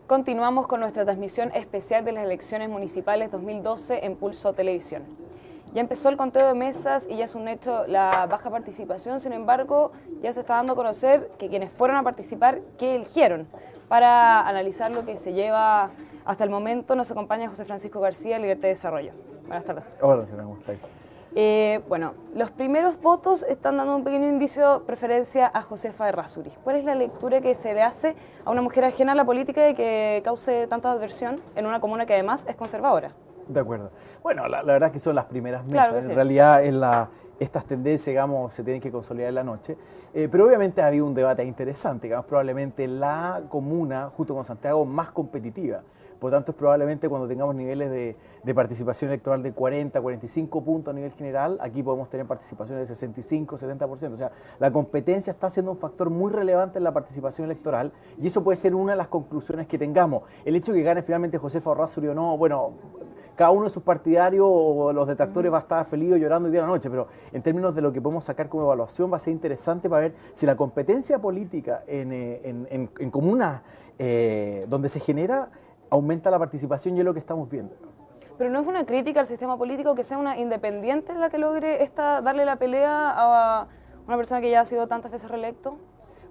Continuamos con nuestra transmisión especial de las elecciones municipales 2012 en Pulso Televisión. Ya empezó el conteo de mesas y ya es un hecho la baja participación, sin embargo, ya se está dando a conocer que quienes fueron a participar, ¿qué eligieron? Para analizar lo que se lleva hasta el momento, nos acompaña José Francisco García, Libertad de Desarrollo. Buenas tardes. Hola, señora, ¿cómo estáis? Bueno, los primeros votos están dando un pequeño indicio de preferencia a Josefa Errázuriz. ¿Cuál es la lectura que se le hace a una mujer ajena a la política y que cause tanta adversión en una comuna que además es conservadora? De acuerdo. Bueno, la verdad es que son las primeras mesas. Claro que sí. En realidad, estas tendencias, digamos, se tienen que consolidar en la noche. Pero obviamente ha habido un debate interesante, digamos, probablemente la comuna, junto con Santiago, más competitiva. Por lo tanto, es probablemente cuando tengamos niveles de participación electoral de 40, 45 puntos a nivel general, aquí podemos tener participaciones de 65, 70%. O sea, la competencia está siendo un factor muy relevante en la participación electoral y eso puede ser una de las conclusiones que tengamos. El hecho de que gane finalmente Josefa Errázuriz o no, bueno, cada uno de sus partidarios o los detractores va a estar feliz o llorando el día a la noche, pero en términos de lo que podemos sacar como evaluación va a ser interesante para ver si la competencia política en comunas donde se genera aumenta la participación y es lo que estamos viendo. Pero no es una crítica al sistema político que sea una independiente la que logre darle la pelea a una persona que ya ha sido tantas veces reelecto.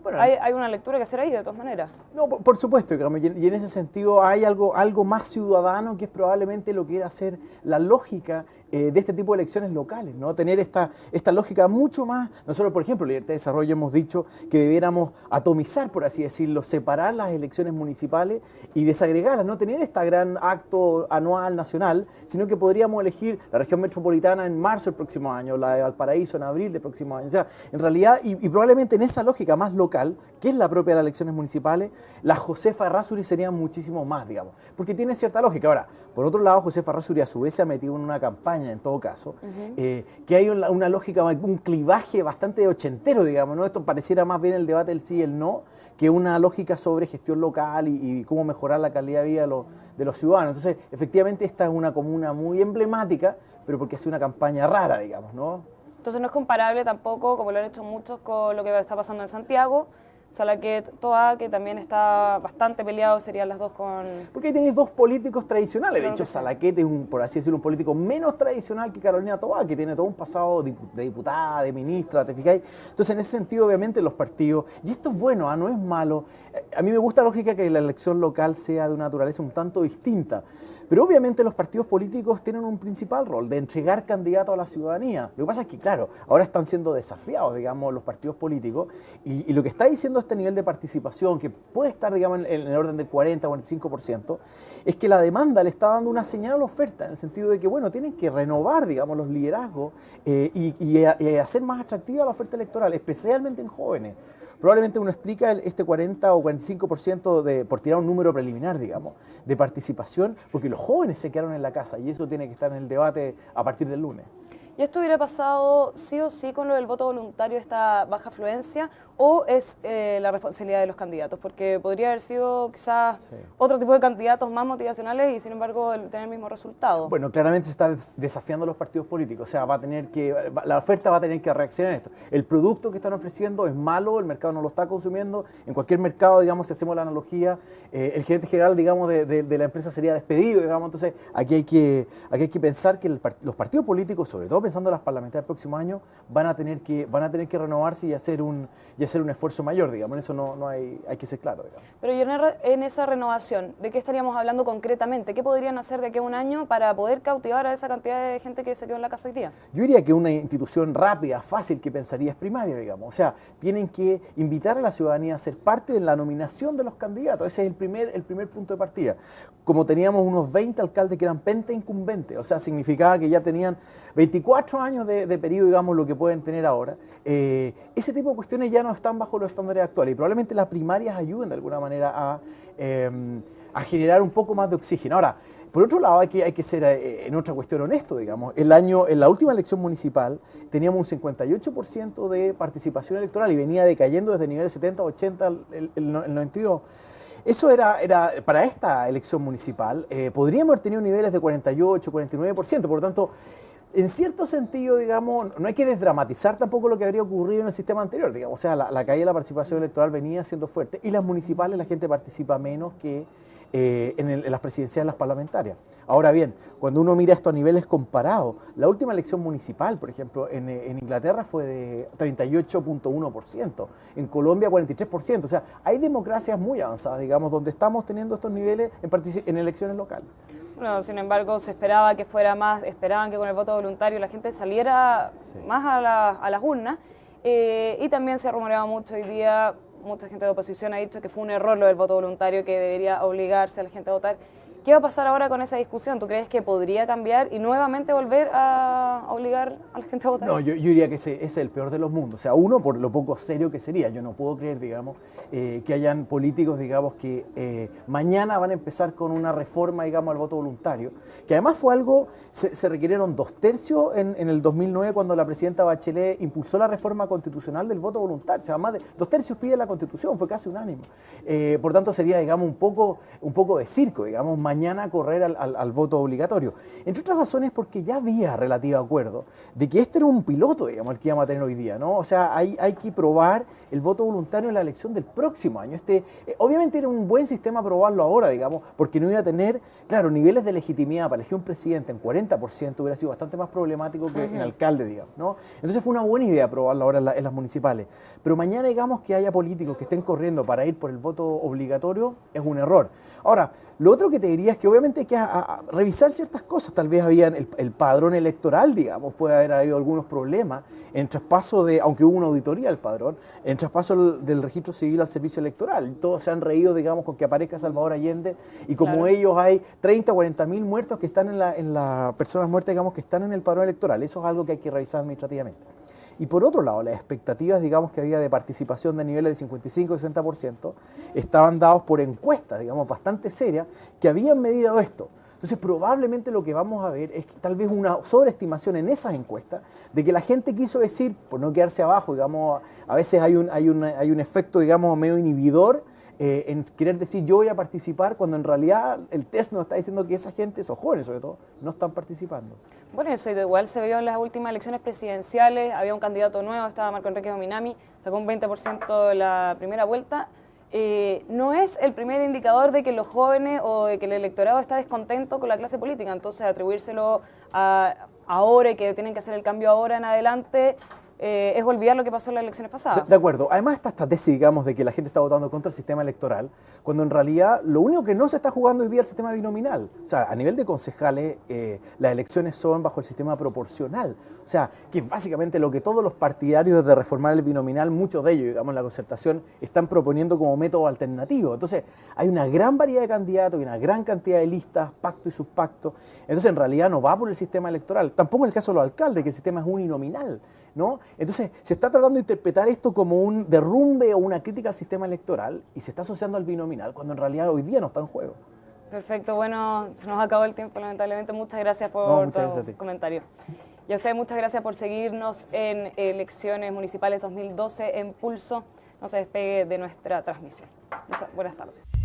Bueno, hay una lectura que hacer ahí de todas maneras. No, por supuesto, digamos, y en ese sentido hay algo más ciudadano que es probablemente lo que quiere hacer la lógica de este tipo de elecciones locales, ¿no? Tener esta lógica mucho más. Nosotros, por ejemplo, Libertad de Desarrollo hemos dicho que debiéramos atomizar, por así decirlo, separar las elecciones municipales y desagregarlas, no tener este gran acto anual nacional, sino que podríamos elegir la región metropolitana en marzo del próximo año, la de Valparaíso en abril del próximo año. O sea, en realidad, y probablemente en esa lógica más local, que es la propia de las elecciones municipales, la Josefa Errázuriz sería muchísimo más, digamos, porque tiene cierta lógica. Ahora, por otro lado, Josefa Errázuriz a su vez se ha metido en una campaña, en todo caso, que hay una lógica, un clivaje bastante ochentero, digamos, ¿no? Esto pareciera más bien el debate del sí y el no, que una lógica sobre gestión local y cómo mejorar la calidad de vida de los ciudadanos. Entonces, efectivamente, esta es una comuna muy emblemática, pero porque hace una campaña rara, digamos, ¿no? Entonces no es comparable tampoco, como lo han hecho muchos, con lo que está pasando en Santiago. Salaquet, Toa, que también está bastante peleado, serían las dos con... Porque ahí tenéis dos políticos tradicionales. Claro, de hecho, Salaquet es, por así decirlo, un político menos tradicional que Carolina Toa, que tiene todo un pasado de diputada, de ministra, ¿te fijáis? Entonces, en ese sentido, obviamente, los partidos... Y esto es bueno, no es malo. A mí me gusta la lógica que la elección local sea de una naturaleza un tanto distinta. Pero obviamente los partidos políticos tienen un principal rol de entregar candidatos a la ciudadanía. Lo que pasa es que, claro, ahora están siendo desafiados, digamos, los partidos políticos y lo que está diciendo este nivel de participación, que puede estar, digamos, en el orden del 40 o 45%, es que la demanda le está dando una señal a la oferta, en el sentido de que, bueno, tienen que renovar, digamos, los liderazgos y hacer más atractiva la oferta electoral, especialmente en jóvenes. Probablemente uno explica este 40 o 45% por tirar un número preliminar, digamos, de participación, porque los jóvenes se quedaron en la casa y eso tiene que estar en el debate a partir del lunes. ¿Y esto hubiera pasado sí o sí con lo del voto voluntario, esta baja afluencia, o es la responsabilidad de los candidatos? Porque podría haber sido quizás otro tipo de candidatos más motivacionales y sin embargo tener el mismo resultado. Bueno, claramente se está desafiando a los partidos políticos, o sea, la oferta va a tener que reaccionar a esto. El producto que están ofreciendo es malo, el mercado no lo está consumiendo. En cualquier mercado, digamos, si hacemos la analogía, el gerente general, digamos, de la empresa sería despedido, digamos. Entonces, aquí hay que pensar que los partidos políticos, sobre todo pensando en las parlamentarias del próximo año, van a tener que renovarse y hacer un esfuerzo mayor, digamos. En eso hay que ser claro, digamos. Pero y en esa renovación, ¿de qué estaríamos hablando concretamente? ¿Qué podrían hacer de aquí a un año para poder cautivar a esa cantidad de gente que se quedó en la casa hoy día? Yo diría que una institución rápida, fácil, que pensaría es primaria, digamos. O sea, tienen que invitar a la ciudadanía a ser parte de la nominación de los candidatos. Ese es el primer punto de partida. Como teníamos unos 20 alcaldes que eran penta-incumbentes, o sea, significaba que ya tenían 24 años de periodo, digamos, lo que pueden tener ahora. Ese tipo de cuestiones ya no están bajo los estándares actuales y probablemente las primarias ayuden de alguna manera a generar un poco más de oxígeno. Ahora, por otro lado, hay que ser en otra cuestión honesto, digamos. En la última elección municipal teníamos un 58% de participación electoral y venía decayendo desde niveles 70, 80, el 92. Eso era para esta elección municipal, podríamos haber tenido niveles de 48, 49%, por lo tanto, en cierto sentido, digamos, no hay que desdramatizar tampoco lo que habría ocurrido en el sistema anterior, digamos. O sea, la caída de la participación electoral venía siendo fuerte y las municipales la gente participa menos que en las presidenciales, las parlamentarias. Ahora bien, cuando uno mira esto a niveles comparados, la última elección municipal, por ejemplo, en Inglaterra fue de 38.1%, en Colombia 43%, o sea, hay democracias muy avanzadas, digamos, donde estamos teniendo estos niveles en elecciones locales. Bueno, sin embargo, se esperaba que fuera más, esperaban que con el voto voluntario la gente saliera más a las urnas, y también se rumoreaba mucho hoy día, mucha gente de oposición ha dicho que fue un error lo del voto voluntario, que debería obligarse a la gente a votar. ¿Qué va a pasar ahora con esa discusión? ¿Tú crees que podría cambiar y nuevamente volver a obligar a la gente a votar? No, yo diría que ese es el peor de los mundos. O sea, uno, por lo poco serio que sería. Yo no puedo creer, digamos, que hayan políticos, digamos, que mañana van a empezar con una reforma, digamos, al voto voluntario. Que además fue algo, se requirieron 2/3 en el 2009 cuando la presidenta Bachelet impulsó la reforma constitucional del voto voluntario. O sea, más de 2/3 pide la Constitución, fue casi unánime. Por tanto, sería, digamos, un poco de circo, digamos, mañana correr al voto obligatorio. Entre otras razones porque ya había relativo acuerdo de que este era un piloto, digamos, el que íbamos a tener hoy día, ¿no? O sea, hay que probar el voto voluntario en la elección del próximo año. Obviamente era un buen sistema probarlo ahora, digamos, porque no iba a tener, claro, niveles de legitimidad para elegir un presidente en 40% hubiera sido bastante más problemático que en alcalde, digamos, ¿no? Entonces fue una buena idea probarlo ahora en las municipales. Pero mañana, digamos, que haya políticos que estén corriendo para ir por el voto obligatorio es un error. Ahora, lo otro que te diría es que obviamente hay que revisar ciertas cosas. Tal vez habían el padrón electoral, digamos, puede haber habido algunos problemas en traspaso aunque hubo una auditoría del padrón, en traspaso del registro civil al servicio electoral. Todos se han reído, digamos, con que aparezca Salvador Allende y como Claro. ellos hay 30 o 40 mil muertos que están en la personas muertas, digamos, que están en el padrón electoral. Eso es algo que hay que revisar administrativamente. Y por otro lado, las expectativas, digamos, que había de participación de niveles de 55 y 60% estaban dados por encuestas, digamos, bastante serias, que habían medido esto. Entonces, probablemente lo que vamos a ver es que tal vez una sobreestimación en esas encuestas de que la gente quiso decir, por no quedarse abajo, digamos, a veces hay un efecto, digamos, medio inhibidor en querer decir yo voy a participar cuando en realidad el test nos está diciendo que esa gente, esos jóvenes sobre todo, no están participando. Bueno, eso igual se vio en las últimas elecciones presidenciales, había un candidato nuevo, estaba Marco Enrique Ominami, sacó un 20% de la primera vuelta. No es el primer indicador de que los jóvenes o de que el electorado está descontento con la clase política, entonces atribuírselo ahora y que tienen que hacer el cambio ahora en adelante es olvidar lo que pasó en las elecciones pasadas. De acuerdo. Además está esta tesis, digamos, de que la gente está votando contra el sistema electoral, cuando en realidad lo único que no se está jugando hoy día es el sistema binominal. O sea, a nivel de concejales, las elecciones son bajo el sistema proporcional. O sea, que es básicamente lo que todos los partidarios de reformar el binominal, muchos de ellos, digamos, en la concertación, están proponiendo como método alternativo. Entonces, hay una gran variedad de candidatos y una gran cantidad de listas, pactos y subpactos. Entonces, en realidad no va por el sistema electoral. Tampoco en el caso de los alcaldes, que el sistema es uninominal, ¿no? Entonces, se está tratando de interpretar esto como un derrumbe o una crítica al sistema electoral y se está asociando al binominal, cuando en realidad hoy día no está en juego. Perfecto, bueno, se nos acabó el tiempo lamentablemente. Muchas gracias por muchas gracias a ti. comentario. Y a ustedes muchas gracias por seguirnos en Elecciones Municipales 2012 en Pulso. No se despegue de nuestra transmisión. Buenas tardes.